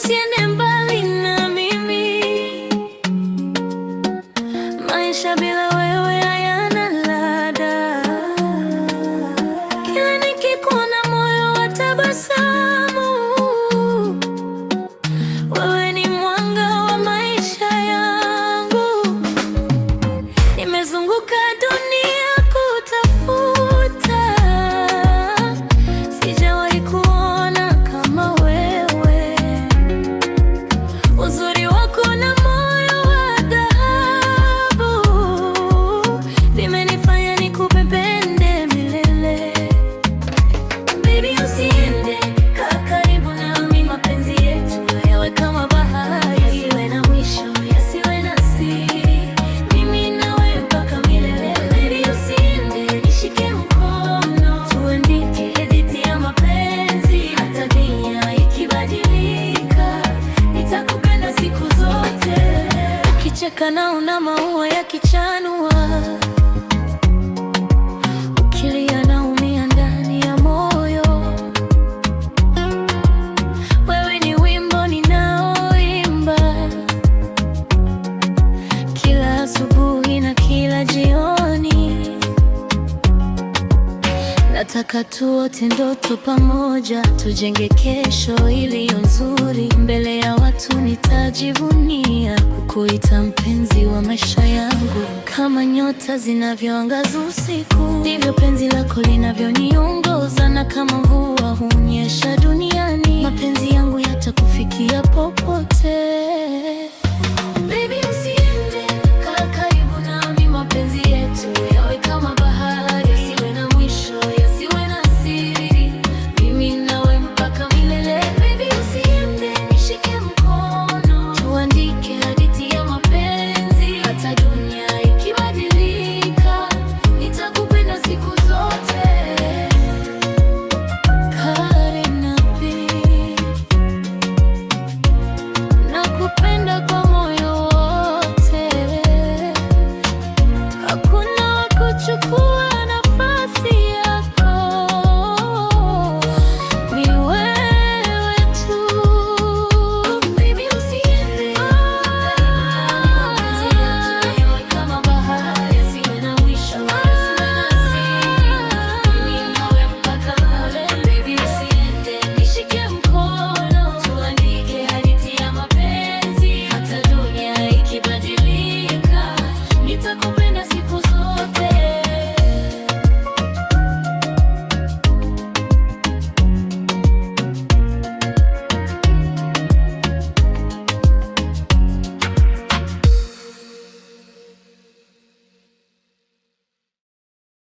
usiende mbali na mimi. Maisha bila wewe hayana ladha. Kila nikikuona moyo watabasamu. Wewe ni mwanga wa maisha yangu. Nimezunguka dunia kutafuta, sijawahi kuona kama wewe. Uzuri wako na moyo wa dhahabu vimenifanya nikupende milele. Baby, usiende, kaa karibu nami. Mapenzi yetu yawe kama bahari, yasiwe na mwisho, yasiwe na siri. Mimi na wewe mpaka milele. Baby, usiende, nishike mkono, tuandike hadithi ya mapenzi. Hata dunia ikibadilika, nitakupenda siku zote. Ukicheka na una maua yakichanua, ukilia naumia ndani ya moyo. Wewe ni wimbo ninaoimba kila asubuhi na kila jioni. Nataka tuote ndoto pamoja, tujenge kesho iliyo nzuri. Mbele ya watu nitajivunia kukuita mpenzi wa maisha yangu. Kama nyota zinavyoangaza usiku, ndivyo penzi lako linavyoniongoza, na kama mvua hunyesha dunia.